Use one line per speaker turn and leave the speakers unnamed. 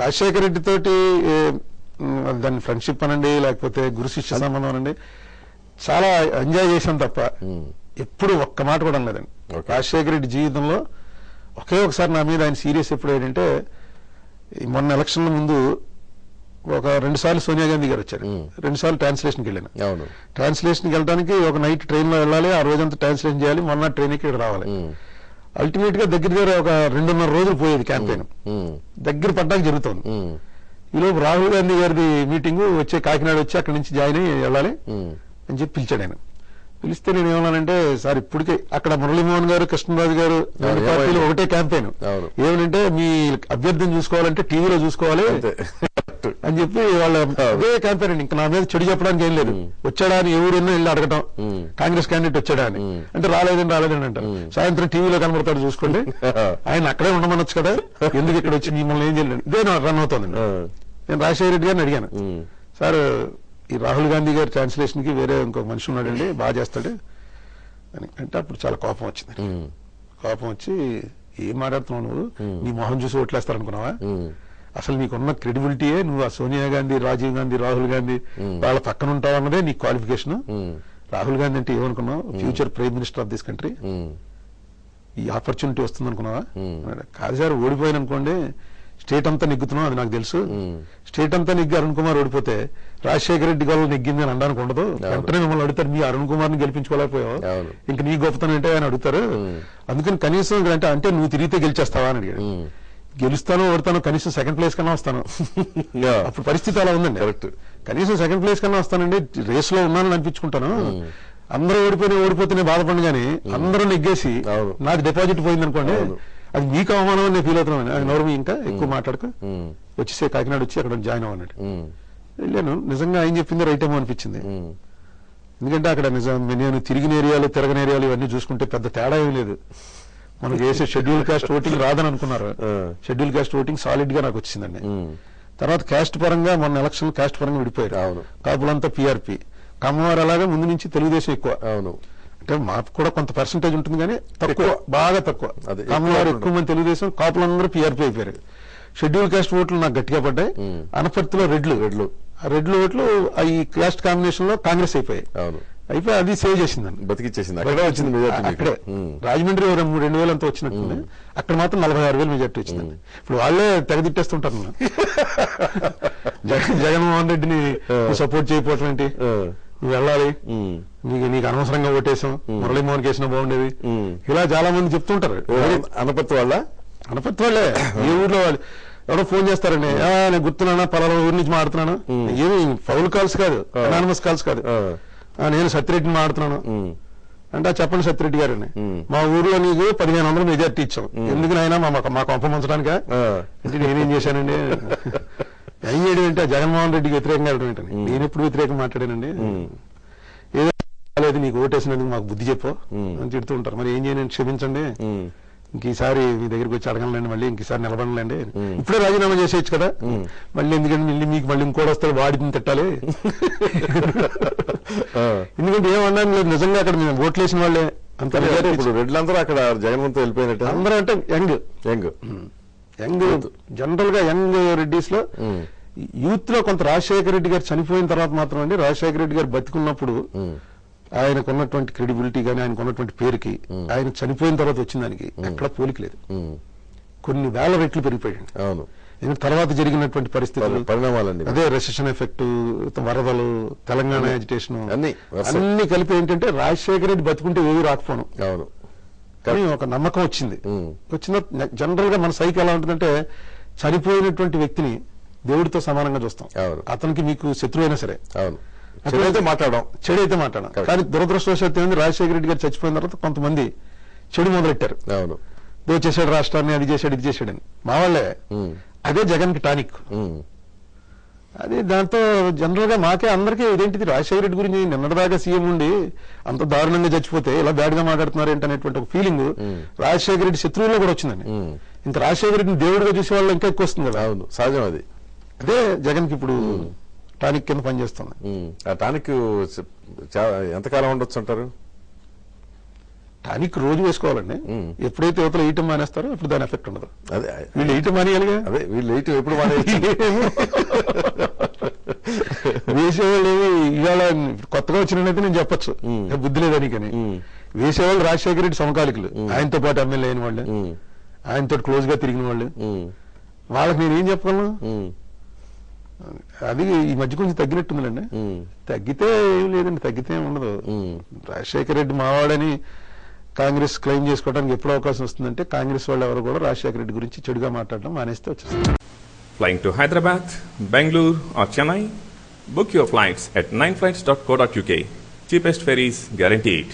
రాజశేఖర రెడ్డి తోటి దాన్ని ఫ్రెండ్షిప్ అనండి, లేకపోతే గురు శిష్య సంబంధం అనండి, చాలా ఎంజాయ్ చేశాం తప్ప ఎప్పుడు ఒక్క మాట కూడా అనలేదండి. రాజశేఖర రెడ్డి జీవితంలో ఒకే ఒకసారి నా మీద ఆయన సీరియస్ ఎప్పుడు ఏంటంటే, మొన్న ఎలక్షన్ ముందు ఒక 2 సార్లు సోనియా గాంధీ గారు వచ్చారు. 2 సార్లు ట్రాన్స్లేషన్కి వెళ్ళాను. ట్రాన్స్లేషన్కి వెళ్ళడానికి ఒక నైట్ ట్రైన్ లో వెళ్ళాలి, ఆ రోజంతా ట్రాన్స్లేషన్ చేయాలి, మొన్న ట్రైన్కి ఇక్కడ రావాలి. అల్టిమేట్ గా దగ్గర ఒక 2.5 రోజులు పోయేది క్యాంపెయిన్, దగ్గర పడ్డానికి జరుగుతుంది. ఈలోపు రాహుల్ గాంధీ గారిది మీటింగ్ వచ్చే కాకినాడ వచ్చి అక్కడి నుంచి జాయిన్ అయ్యి వెళ్ళాలి అని చెప్పి పిలిచాడు ఆయన. పిలిస్తే నేను ఏమన్నానంటే, సార్ ఇప్పటికే అక్కడ మురళీమోహన్ గారు, కృష్ణరాజు గారు, 2 పార్టీలు ఒకటే క్యాంపెయిన్, ఏమంటే మీ అభ్యర్థిని చూసుకోవాలంటే టీవీలో చూసుకోవాలి అని చెప్పి వాళ్ళ అదే క్యాంపెయిన్ అండి. ఇంకా నా మీద చెడు చెప్పడానికి ఏం లేదు. వచ్చాడా అని ఎవరున్నా వెళ్ళి అడగటం, కాంగ్రెస్ క్యాండిడేట్ వచ్చాడా అని, అంటే రాలేదని అంటారు. సాయంత్రం టీవీలో కనబడతాడు చూసుకోండి, ఆయన అక్కడే ఉండమనొచ్చు కదా, ఎందుకు ఇక్కడ వచ్చి మిమ్మల్ని ఏం చేయలేదు, ఇదే రన్ అవుతుందండి. నేను రాజశేఖర రెడ్డి గారిని అడిగాను, సార్ ఈ రాహుల్ గాంధీ గారి ట్రాన్స్లేషన్ కి వేరే ఇంకొక మనిషి ఉన్నాడండి, బాగా చేస్తాడు అని అంటే, అప్పుడు చాలా కోపం వచ్చింది. కోపం వచ్చి, ఏం మాట్లాడుతున్నావు నువ్వు, నీ మొహం చూసి ఓట్లేస్తారనుకున్నావా, అసలు నీకున్న క్రెడిబిలిటీయే నువ్వు ఆ సోనియా గాంధీ, రాజీవ్ గాంధీ, రాహుల్ గాంధీ వాళ్ళ పక్కన ఉంటావు అన్నదే నీ క్వాలిఫికేషన్. రాహుల్ గాంధీ అంటే ఏమనుకున్నావు, future prime minister of this country, ఈ ఆపర్చునిటీ వస్తుంది అనుకున్నావా. కాదు సార్, ఓడిపోయాను అనుకోండి, స్టేట్ అంతా నెగ్గుతున్నాం, అది నాకు తెలుసు. స్టేట్ అంతా నెగ్గి అరుణ్ కుమార్ ఓడిపోతే రాజశేఖర రెడ్డి గొల్ల నెగ్గింది అని అనడానికి ఉండదు. వెంటనే మిమ్మల్ని అడుగుతారు, మీ అరుణ్ కుమార్ ని గెలిపించుకోలేకపోయావు, ఇంక నీ గొప్పతనం ఏంటో అని అడుగుతారు. అందుకని కనీసం అంటే నువ్వు తిరిగితే గెలిచేస్తావా అని అడిగాడు. గెలుస్తానో ఓడతానో, కనీసం సెకండ్ ప్లేస్ కన్నా వస్తాను. అప్పుడు పరిస్థితి అలా ఉందండి. కనీసం సెకండ్ ప్లేస్ కన్నా వస్తానండి, రేస్ లో ఉన్నానని అనిపించుకుంటాను. అందరూ ఓడిపోతేనే బాధపడి, కానీ అందరూ నెగ్గేసి నాకు డిపాజిట్ పోయింది అనుకోండి, అది మీకు అవమానం అని నేను ఫీల్ అవుతున్నాను. అది నోరు ఇంకా ఎక్కువ మాట్లాడుకు వచ్చేసే కాకినాడ వచ్చి అక్కడ జాయిన్ అవ్వన్నాడు. వెళ్ళాను, నిజంగా ఆయన చెప్పింది రైట్ ఏమో అనిపించింది. ఎందుకంటే అక్కడ నేను తిరిగిన ఏరియాలు, తిరగని ఏరియాలు ఇవన్నీ చూసుకుంటే పెద్ద తేడా ఏం లేదు. మనకు వేసే షెడ్యూల్ కాస్ట్ ఓటింగ్ రాదని అనుకున్నారు, షెడ్యూల్ కాస్ట్ ఓటింగ్ సాలిడ్ గా నాకు వచ్చిందండి. తర్వాత క్యాస్ట్ పరంగా మొన్న ఎలక్షన్ క్యాస్ట్ పరంగా విడిపోయారు. కాపులంతా పిఆర్పి, కమ్మవారు అలాగే ముందు నుంచి తెలుగుదేశం ఎక్కువ. అంటే మాకు కూడా కొంత పర్సంటేజ్ ఉంటుంది, కానీ తక్కువ, బాగా తక్కువ. కమ్మవారు ఎక్కువ మంది తెలుగుదేశం, కాపులందరూ పిఆర్పి అయిపోయారు. షెడ్యూల్ కాస్ట్ ఓట్లు నాకు గట్టిగా పడ్డాయి. అనపర్తిలో రెడ్లు ఓట్లు ఈ క్యాస్ట్ కాంబినేషన్ లో కాంగ్రెస్ అయిపోయాయి. అది సేవ్ చేసిందని
బతికిచ్చేసింది.
అక్కడే రాజమండ్రి 2,000 అంతా వచ్చినట్టుంది, అక్కడ మాత్రం 46,000 మెజార్టీ వచ్చిందండి. ఇప్పుడు వాళ్ళే తెగదిట్టేస్తుంటారు, జగన్మోహన్ రెడ్డిని సపోర్ట్ చేయకపోవటం ఏంటి, నువ్వు వెళ్ళాలి, నీకు అనవసరంగా ఓటేసాం, మురళీమోహన్ కేసినా బాగుండేది, ఇలా చాలా మంది చెప్తుంటారు.
అనపర్తి వాళ్ళే
ఏ ఊర్లో వాళ్ళు ఎవరో ఫోన్ చేస్తారండి, నేను గుర్తున్నానా, పలానా ఊరి నుంచి మాడుతున్నాను, ఏమి ఫౌల్ కాల్స్ కాదు, అనానమస్ కాల్స్ కాదు, నేను సత్యరెడ్డిని మాడుతున్నాను అంటే, చెప్పండి సత్యరెడ్డి గారని, మా ఊర్లో నీకు 1,500 మెజార్టీ ఇచ్చాం, ఎందుకు నాయనా మా కొంప ముంచడానికా అంటే, నేనేం చేశానండి, ఏం చేయడం ఏంటి, జగన్మోహన్ రెడ్డికి వ్యతిరేకంగా వెళ్ళడం ఏంటని. నేను ఎప్పుడు వ్యతిరేకంగా మాట్లాడానండి, ఏదో నీకు ఓటేసినందుకు మాకు బుద్ధి చెప్పు అని చెప్తూ ఉంటారు. మరి ఏం చేయను, క్షమించండి, ఇంకీసారి మీ దగ్గరికి వచ్చి అడగలండి, మళ్ళీ ఇంకసారి నిలబడలేండి, ఇప్పుడే రాజీనామా చేసేయచ్చు కదా, మళ్ళీ ఎందుకంటే మీకు మళ్ళీ ఇంకోటి వస్తారు, వాడిని తిట్టాలి. ఎందుకంటే ఏమన్నాను లేదు, నిజంగా అక్కడ మేము ఓట్లు వేసిన వాళ్ళే అంత.
ఇప్పుడు రెడ్లందరూ అక్కడ జగన్మోహన్ వెళ్ళిపోయినట్టు
అందరూ, అంటే యంగ్ జనరల్ గా యంగ్ రెడ్డిస్ లో, యూత్ లో కొంత రాజశేఖర రెడ్డి గారు చనిపోయిన తర్వాత మాత్రం అండి, రాజశేఖర రెడ్డి గారు బతికున్నప్పుడు ఆయనకున్నటువంటి క్రెడిబిలిటీ కానీ, ఆయనకున్నటువంటి పేరుకి, ఆయన చనిపోయిన తర్వాత వచ్చిన దానికి ఎక్కడ పోలిక లేదు. కొన్ని వేల రెట్లు పెరిగిపోయాయండి. ఎందుకంటే తర్వాత జరిగినటువంటి పరిస్థితులు,
పరిణామాలండి,
అదే రెసెషన్ ఎఫెక్ట్, వరదలు, తెలంగాణ యాజిటేషన్ అన్ని కలిపి ఏంటంటే, రాజశేఖర రెడ్డి బతుకుంటే ఏవి రాకపోను కానీ ఒక నమ్మకం వచ్చింది. జనరల్ గా మన సైకి ఎలా ఉంటుందంటే, చనిపోయినటువంటి వ్యక్తిని దేవుడితో సమానంగా చూస్తాం. అతనికి మీకు శత్రువు అయినా సరే చెడైతే మాట్లాడడం. కానీ దురదృష్టవశాత్తు ఏంది, రాజశేఖర రెడ్డి గారు చచ్చిపోయిన తర్వాత కొంతమంది చెడు మొదలెట్టారు. దోచేశాడు రాష్ట్రాన్ని, అది చేశాడు, ఇది చేశాడని. మా వాళ్ళే అదే జగన్ కి టానిక్. అది దాంతో జనరల్ గా మాకే అందరికీ ఇదేంటిది, రాజశేఖర రెడ్డి గురించి నిన్నటిదాకా సీఎం ఉండి అంత దారుణంగా చచ్చిపోతే ఇలా బ్యాడ్ గా మాట్లాడుతున్నారు ఏంటనేటువంటి ఒక ఫీలింగ్ రాజశేఖర రెడ్డి శత్రువుల్లో కూడా వచ్చిందండి. ఇంకా రాజశేఖర రెడ్డిని దేవుడిగా చూసే వాళ్ళు ఇంకా ఎక్కువ వస్తుంది కదా.
సహజం.
అదే జగన్ కి ఇప్పుడు టానిక్ కింద పనిచేస్తుంది.
ఆ టానిక్ ఎంతకాలం ఉండొచ్చు అంటారు?
టానిక్ రోజు వేసుకోవాలండి. ఎప్పుడైతే యువతలు వేయటం మానేస్తారో అప్పుడు దాని ఎఫెక్ట్ ఉండదు.
అదే
వీళ్ళు వేయటం మానేయాలిగా.
అదే వీళ్ళు వేయటం ఎప్పుడు మానేయచ్చు.
వేసేవాళ్ళు ఇవాళ కొత్తగా వచ్చినట్టు నేను చెప్పొచ్చు, బుద్ధి లేదానికని. వేసేవాళ్ళు రాజశేఖర రెడ్డి సమకాలికులు, ఆయనతో పాటు ఎమ్మెల్యే అయిన వాళ్ళు, ఆయనతో క్లోజ్ గా తిరిగిన వాళ్ళు. వాళ్ళకి నేను ఏం చెప్పగలను? అది ఈ మధ్య కొంచెం తగ్గినట్టుందండి. తగ్గితే ఏం లేదండి, తగ్గితే ఏం ఉండదు. రాజశేఖర రెడ్డి మావాడని కాంగ్రెస్ క్లెయిమ్ చేసుకోవడానికి ఎప్పుడు అవకాశం వస్తుందంటే కాంగ్రెస్ వాళ్ళు ఎవరు కూడా రాజశేఖర రెడ్డి గురించి చెడుగా మాట్లాడడం మానేస్తే వచ్చేస్తుంది.
Flying to Hyderabad, Bangalore or Chennai? Book your flights at 9flights.co.uk. Cheapest ferries guaranteed.